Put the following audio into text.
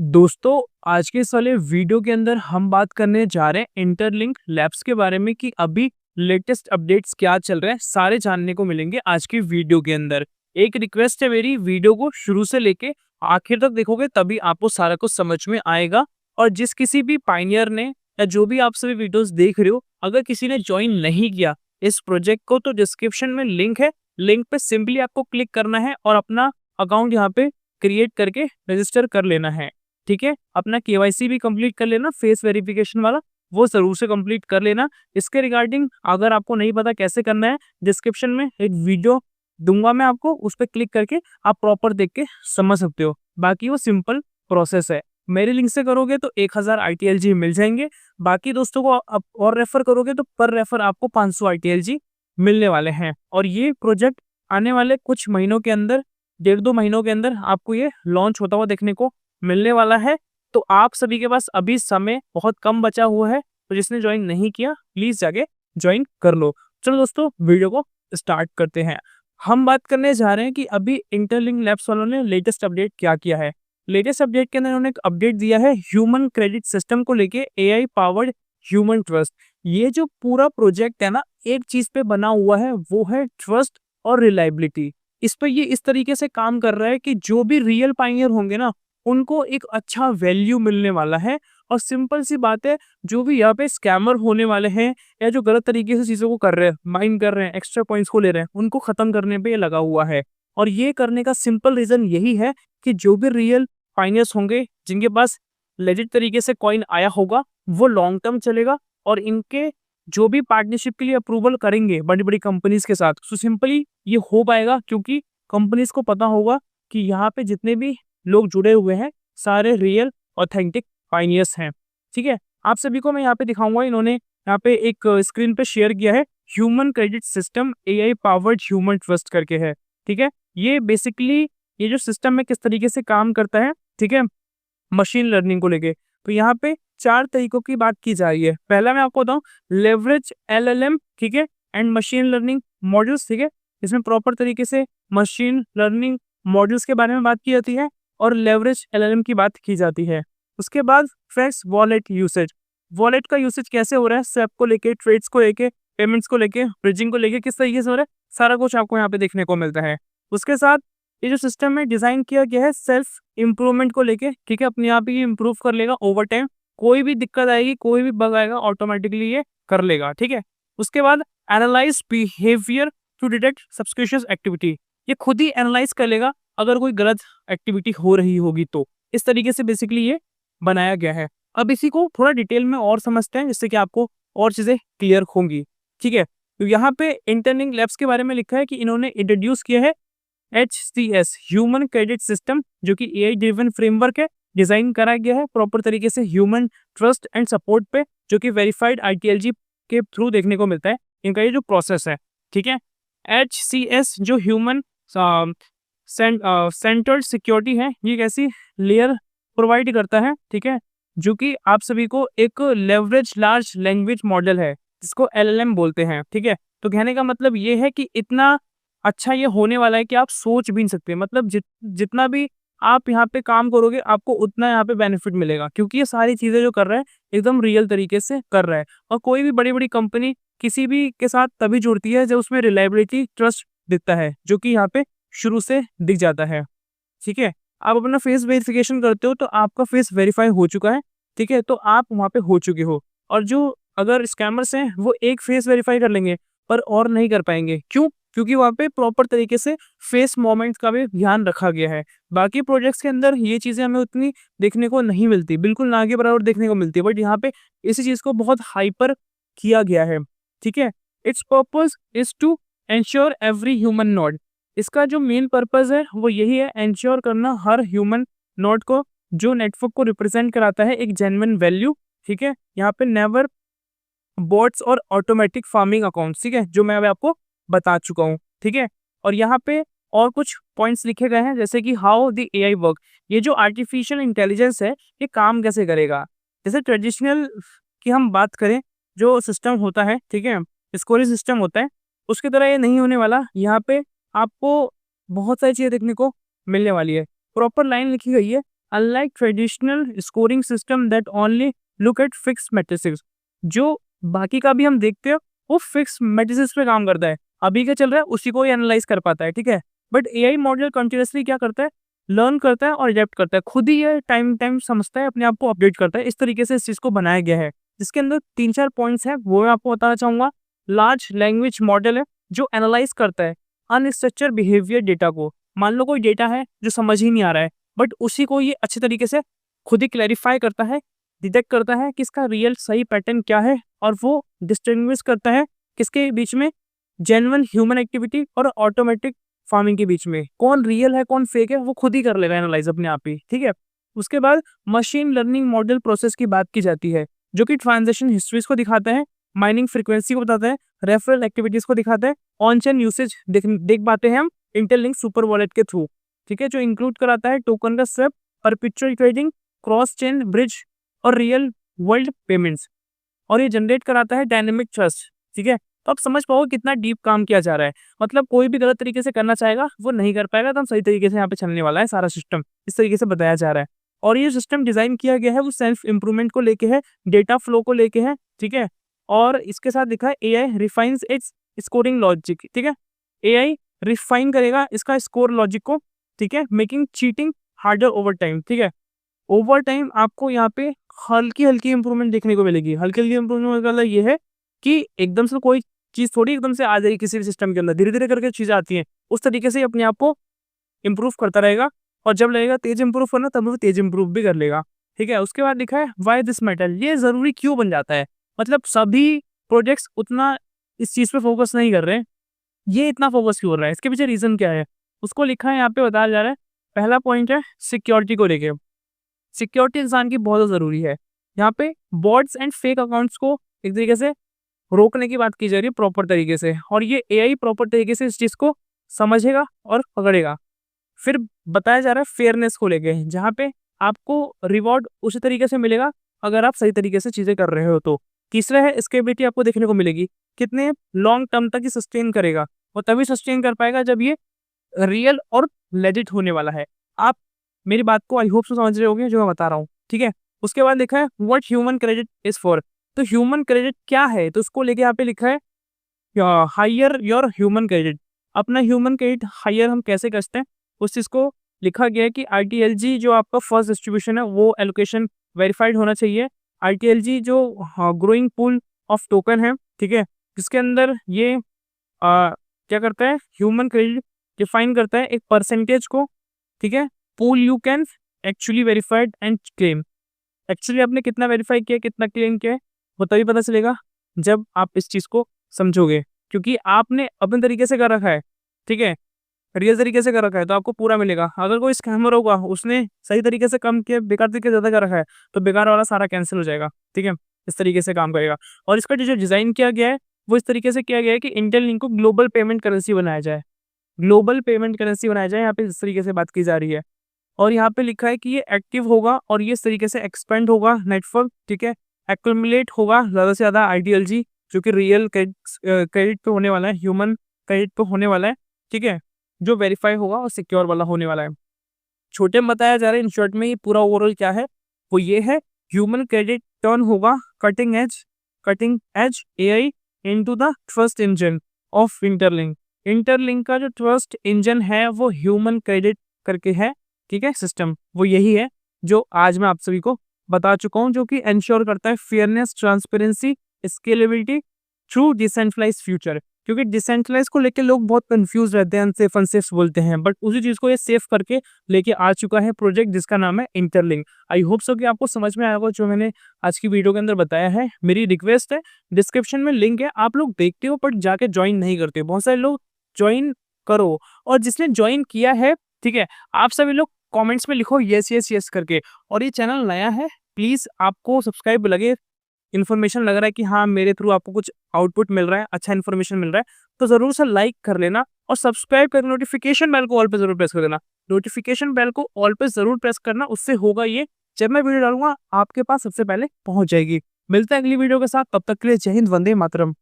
दोस्तों, आज के इस वाले वीडियो के अंदर हम बात करने जा रहे हैं इंटरलिंक लैब्स के बारे में कि अभी लेटेस्ट अपडेट्स क्या चल रहे हैं, सारे जानने को मिलेंगे आज की वीडियो के अंदर। एक रिक्वेस्ट है मेरी, वीडियो को शुरू से लेके आखिर तक देखोगे तभी आपको सारा कुछ समझ में आएगा। और जिस किसी भी पाइनियर ने या जो भी आप सभी वीडियोस देख रहे हो, अगर किसी ने ज्वाइन नहीं किया इस प्रोजेक्ट को तो डिस्क्रिप्शन में लिंक है, लिंक पे सिंपली आपको क्लिक करना है और अपना अकाउंट यहाँ पे क्रिएट करके रजिस्टर कर लेना है। ठीक है, अपना केवाईसी भी कंप्लीट कर लेना, फेस वेरिफिकेशन वाला वो जरूर से कंप्लीट कर लेना। इसके रिगार्डिंग अगर आपको नहीं पता कैसे करना है, डिस्क्रिप्शन में एक वीडियो दूंगा मैं आपको, उस पर क्लिक करके आप प्रॉपर देख के समझ सकते हो। बाकी वो सिंपल प्रोसेस है। मेरे लिंक से करोगे तो 1000 ITLG मिल जाएंगे। बाकी दोस्तों को आप और रेफर करोगे तो पर रेफर आपको 500 ITLG मिलने वाले हैं। और ये प्रोजेक्ट आने वाले कुछ महीनों के अंदर, 1.5-2 महीनों के अंदर आपको ये लॉन्च होता हुआ देखने को मिलने वाला है। तो आप सभी के पास अभी समय बहुत कम बचा हुआ है, तो जिसने ज्वाइन नहीं किया प्लीज जाके ज्वाइन कर लो। चलो दोस्तों, वीडियो को स्टार्ट करते हैं। हम बात करने जा रहे हैं कि अभी इंटरलिंक लैब्स वालों ने लेटेस्ट अपडेट क्या किया है। लेटेस्ट अपडेट के अंदर उन्होंने एक अपडेट दिया है ह्यूमन क्रेडिट सिस्टम को लेके, AI पावर्ड ह्यूमन ट्रस्ट। ये जो पूरा प्रोजेक्ट है ना, एक चीज पे बना हुआ है, वो है ट्रस्ट और रिलायबिलिटी। इस पर ये इस तरीके से काम कर रहा है कि जो भी रियल पाइनियर होंगे ना, उनको एक अच्छा वैल्यू मिलने वाला है। और सिंपल सी बात है, जो भी यहाँ पे स्कैमर होने वाले हैं या जो गलत तरीके से चीज़ों को कर रहे हैं, माइन कर रहे हैं, एक्स्ट्रा पॉइंट्स को ले रहे हैं, उनको ख़त्म करने पे ये लगा हुआ है। और ये करने का सिंपल रीज़न यही है कि जो भी रियल फाइनेंस होंगे, जिनके पास लेजिट तरीके से कॉइन आया होगा, वो लॉन्ग टर्म चलेगा। और इनके जो भी पार्टनरशिप के लिए अप्रूवल करेंगे बड़ी बड़ी कंपनीज के साथ, तो सिंपली ये हो पाएगा क्योंकि कंपनीज को पता होगा कि यहाँ पे जितने भी लोग जुड़े हुए हैं सारे रियल ऑथेंटिक पाइनियर्स हैं। ठीक है, आप सभी को मैं यहाँ पे दिखाऊंगा। इन्होंने यहाँ पे एक स्क्रीन पे शेयर किया है, human credit system AI powered human trust करके है। ठीक है, ये बेसिकली ये जो सिस्टम है किस तरीके से काम करता है, ठीक है, मशीन लर्निंग को लेके। तो यहाँ पे 4 तरीकों की बात की जा रही है। पहला मैं आपको बताऊं, लेवरेज LLM, ठीक है, एंड मशीन लर्निंग मॉड्यूल्स। ठीक है, इसमें प्रॉपर तरीके से मशीन लर्निंग मॉड्यूल्स के बारे में बात की जाती है और लेवरेज LLM की बात की जाती है। उसके बाद फ्रेश वॉलेट यूसेज, वॉलेट का यूसेज कैसे हो रहा है, स्वैप को लेके, ट्रेड्स को लेके, पेमेंट्स को लेके, ब्रिजिंग को लेके, किस तरीके से हो रहा है, सारा कुछ आपको यहाँ पे देखने को मिलता है। उसके साथ ये जो सिस्टम है डिजाइन किया गया है सेल्फ इम्प्रूवमेंट को लेके। ठीक है, अपने आप ही इम्प्रूव कर लेगा ओवर टाइम। कोई भी दिक्कत आएगी, कोई भी बग आएगा, ऑटोमेटिकली ये कर लेगा। ठीक है, उसके बाद analyse behaviour to detect subscription activity, ये खुद ही एनालाइज कर लेगा अगर कोई गलत एक्टिविटी हो रही होगी तो। इस तरीके से बेसिकली ये बनाया गया है। अब इसी को थोड़ा डिटेल में और समझते हैं जिससे कि आपको और चीजें क्लियर होंगी। ठीक है, तो यहाँ पे इंटरलिंक लैब्स के बारे में लिखा है कि इन्होंने इंट्रोड्यूस किया है HCS ह्यूमन क्रेडिट सिस्टम, जो कि AI ड्रिवन फ्रेमवर्क है। डिजाइन करा गया है प्रॉपर तरीके से ह्यूमन ट्रस्ट एंड सपोर्ट पे, जो कि वेरीफाइड ITLG के थ्रू देखने को मिलता है इनका ये जो प्रोसेस है। ठीक है, HCS जो ह्यूमन सेंटर्ड सिक्योरिटी है, ये एक ऐसी लेयर प्रोवाइड करता है, ठीक है, जो कि आप सभी को एक लेवरेज लार्ज लैंग्वेज मॉडल है जिसको LLM बोलते हैं। ठीक है, तो कहने का मतलब ये है कि इतना अच्छा ये होने वाला है कि आप सोच भी नहीं सकते। मतलब जितना भी आप यहाँ पे काम करोगे आपको उतना यहाँ पे बेनिफिट मिलेगा, क्योंकि ये सारी चीजें जो कर रहा है एकदम रियल तरीके से कर रहा है। और कोई भी बड़ी बड़ी कंपनी किसी भी के साथ तभी जुड़ती है जब उसमें रिलायबिलिटी ट्रस्ट दिखता है, जो कि यहाँ पे शुरू से दिख जाता है। ठीक है, आप अपना फेस वेरिफिकेशन करते हो तो आपका फेस वेरीफाई हो चुका है। ठीक है, तो आप वहाँ पे हो चुके हो। और जो अगर स्कैमर्स हैं वो एक फेस वेरीफाई कर लेंगे पर और नहीं कर पाएंगे। क्यों? क्योंकि वहाँ पे प्रॉपर तरीके से फेस मोमेंट्स का भी ध्यान रखा गया है। बाकी प्रोजेक्ट्स के अंदर ये चीज़ें हमें उतनी देखने को नहीं मिलती, बिल्कुल ना के बराबर देखने को मिलती है, बट यहाँ पे इसी चीज़ को बहुत हाइपर किया गया है। ठीक है, it's purpose is to ensure every human node, इसका जो मेन पर्पज है वो यही है, एंश्योर करना हर ह्यूमन नोड को जो नेटवर्क को रिप्रेजेंट कराता है एक जेन्युइन वैल्यू। ठीक है, यहाँ पे नेवर बोट्स और ऑटोमेटिक फार्मिंग अकाउंट्स, ठीक है, जो मैं अभी आपको बता चुका हूँ। ठीक है, और यहाँ पे और कुछ पॉइंट्स लिखे गए हैं जैसे कि हाउ द AI वर्क, ये जो आर्टिफिशियल इंटेलिजेंस है ये काम कैसे करेगा। जैसे ट्रेडिशनल की हम बात करें जो सिस्टम होता है, ठीक है, स्कोरिंग सिस्टम होता है, उसकी तरह ये नहीं होने वाला। यहाँ पे आपको बहुत सारी चीज़ें देखने को मिलने वाली है। प्रॉपर लाइन लिखी गई है, unlike traditional scoring system that only look at fix matrices, जो बाकी का भी हम देखते हैं वो फिक्स मैट्रिसेस पे काम करता है, अभी क्या चल रहा है उसी को ही एनालाइज कर पाता है, ठीक है। बट एआई मॉडल कंटिन्यूअसली क्या करता है, लर्न करता है और अडेप्ट करता है, खुद ही ये टाइम टाइम समझता है, अपने आप को अपडेट करता है। इस तरीके से इस चीज़ को बनाया गया है, जिसके अंदर 3-4 पॉइंट्स हैं वो मैं आपको बताना चाहूँगा। लार्ज लैंग्वेज मॉडल है जो एनालाइज करता है अनस्ट्रक्चर्ड बिहेवियर डेटा को। मान लो कोई डेटा है जो समझ ही नहीं आ रहा है, बट उसी को ये अच्छे तरीके से खुद ही क्लैरिफाई करता है, डिटेक्ट करता है कि इसका रियल सही पैटर्न क्या है, और वो डिस्टिंग्विश करता है किसके बीच में, जेन्युइन ह्यूमन एक्टिविटी और ऑटोमेटिक फार्मिंग के बीच में। कौन रियल है कौन फेक है वो खुद ही कर लेगा एनालाइज अपने आप ही, ठीक है। उसके बाद मशीन लर्निंग मॉडल प्रोसेस की बात की जाती है, जो कि ट्रांजैक्शन हिस्ट्रीज को दिखाता है, माइनिंग फ्रीक्वेंसी को बताता है, रेफरल एक्टिविटीज को दिखाता है, ऑन चेन यूसेज देख पाते हैं हम इंटरलिंक सुपर वॉलेट के थ्रू, ठीक है, जो इंक्लूड कराता है टोकन का swap, perpetual trading, cross chain bridge और रियल वर्ल्ड पेमेंट्स, और ये जनरेट कराता है डायनेमिक ट्रस्ट, ठीक है। तो आप समझ पाओगे कितना डीप काम किया जा रहा है, मतलब कोई भी गलत तरीके से करना चाहेगा वो नहीं कर पाएगा, तो हम सही तरीके से यहाँ पे चलने वाला है सारा सिस्टम, इस तरीके से बताया जा रहा है। और ये सिस्टम डिजाइन किया गया है वो सेल्फ इंप्रूवमेंट को लेके है, डेटा फ्लो को लेके है, ठीक है। और इसके साथ लिखा है एआई रिफाइंस इट्स स्कोरिंग लॉजिक, ठीक है। एआई रिफाइन करेगा इसका स्कोर लॉजिक को, ठीक है, making cheating harder over time, ठीक है। ओवर टाइम आपको यहाँ पे हल्की हल्की इंप्रूवमेंट देखने को मिलेगी। हल्की हल्की इंप्रूवमेंट का मतलब ये है कि एकदम से कोई चीज़ थोड़ी एकदम से आ जाएगी किसी भी सिस्टम के अंदर, धीरे धीरे करके चीज़ें आती हैं, उस तरीके से ही अपने आप को इम्प्रूव करता रहेगा, और जब लगेगा तेज इंप्रूव करना तब वो तेज इंप्रूव भी कर लेगा, ठीक है। उसके बाद लिखा है वाई दिस मैटर, ये ज़रूरी क्यों बन जाता है, मतलब सभी प्रोजेक्ट्स उतना इस चीज़ पे फोकस नहीं कर रहे हैं, ये इतना फोकस क्यों हो रहा है, इसके पीछे रीज़न क्या है, उसको लिखा है यहाँ पे बताया जा रहा है। पहला पॉइंट है सिक्योरिटी को लेके, सिक्योरिटी इंसान की बहुत ज़रूरी है। यहाँ पे बॉट्स एंड फेक अकाउंट्स को एक तरीके से रोकने की बात की जा रही है प्रॉपर तरीके से, और ये एआई प्रॉपर तरीके से इस चीज़ को समझेगा और पकड़ेगा। फिर बताया जा रहा है फेयरनेस को लेके, जहाँ पे आपको रिवॉर्ड उसी तरीके से मिलेगा अगर आप सही तरीके से चीज़ें कर रहे हो तो। तीसरा है स्केलेबिलिटी आपको देखने को मिलेगी, कितने लॉन्ग टर्म तक ये सस्टेन करेगा, और तभी सस्टेन कर पाएगा जब ये रियल और लेजिट होने वाला है। आप मेरी बात को आई होप सो समझ रहे होंगे जो मैं बता रहा हूँ, ठीक है। उसके बाद लिखा है what human credit is for, तो ह्यूमन क्रेडिट क्या है, तो उसको लेके यहाँ पे लिखा है हायर योर ह्यूमन क्रेडिट। अपना ह्यूमन क्रेडिट हायर हम कैसे करते हैं, उस चीज़ को लिखा गया है कि आईटीएलजी जो आपका फर्स्ट डिस्ट्रीब्यूशन है वो एलोकेशन वेरीफाइड होना चाहिए। आईटीएलजी जो ग्रोइंग पूल ऑफ टोकन है, ठीक है, जिसके अंदर ये क्या करता है, ह्यूमन क्रेडिट डिफाइन करता है एक परसेंटेज को, ठीक है, pool you can actually verified and claim. Actually आपने कितना वेरीफाई किया कितना क्लेम किया है वो तभी पता चलेगा जब आप इस चीज़ को समझोगे, क्योंकि आपने अपने तरीके से कर रखा है, ठीक है, रियल तरीके से कर रखा है तो आपको पूरा मिलेगा। अगर कोई स्कैमर होगा उसने सही तरीके से कम किया बेकार तरीके से ज़्यादा कर रखा है तो बेकार वाला सारा कैंसिल हो जाएगा, ठीक है, इस तरीके से काम करेगा। और इसका जो डिज़ाइन किया गया है वो इस तरीके से किया गया है कि इंटरलिंक को ग्लोबल पेमेंट करेंसी बनाया जाए, ग्लोबल पेमेंट करेंसी बनाया जाए, यहाँ पे इस तरीके से बात की जा रही है। और यहाँ पे लिखा है कि ये एक्टिव होगा और ये इस तरीके से एक्सपेंड होगा नेटवर्क, ठीक है, एक्यूमुलेट होगा ज़्यादा से ज़्यादा आईडीएलजी जो कि रियल क्रेडिट पे होने वाला है, ह्यूमन क्रेडिट पे होने वाला है, ठीक है, जो वेरीफाई होगा और सिक्योर वाला होने वाला है। छोटे में बताया जा रहा है, इन शॉर्ट में ये पूरा ओवरऑल क्या है वो ये है, ह्यूमन क्रेडिट टर्न होगा cutting edge AI into the trust engine of interlink. Interlink का जो ट्रस्ट इंजन है वो ह्यूमन क्रेडिट करके है, ठीक है, सिस्टम वो यही है जो आज मैं आप सभी को बता चुका हूँ, जो कि इंश्योर करता है fairness, transparency, scalability through decentralise future. क्योंकि डिसेंट्रलाइज को लेके लोग बहुत कंफ्यूज रहते हैं, अनसेफ अनसेफ बोलते हैं, बट उसी चीज़ को ये सेफ करके लेके आ चुका है प्रोजेक्ट जिसका नाम है इंटरलिंक। आई होप सो कि आपको समझ में आया होगा जो मैंने आज की वीडियो के अंदर बताया है। मेरी रिक्वेस्ट है, डिस्क्रिप्शन में लिंक है, आप लोग देखते हो बट जाके ज्वाइन नहीं करते। बहुत सारे लोग ज्वाइन करो, और जिसने ज्वाइन किया है, ठीक है, आप सभी लोग कमेंट्स में लिखो यस यस यस करके। और ये चैनल नया है, प्लीज़ आपको सब्सक्राइब लगे, इन्फॉर्मेशन लग रहा है कि हाँ मेरे थ्रू आपको कुछ आउटपुट मिल रहा है, अच्छा इन्फॉर्मेशन मिल रहा है, तो ज़रूर से लाइक कर लेना और सब्सक्राइब कर, नोटिफिकेशन बेल को ऑल पे ज़रूर प्रेस कर देना। नोटिफिकेशन बेल को ऑल पे ज़रूर प्रेस करना, उससे होगा ये, जब मैं वीडियो डालूंगा आपके पास सबसे पहले पहुंच जाएगी। मिलते हैं अगली वीडियो के साथ, तब तक के लिए जय हिंद, वंदे मातरम।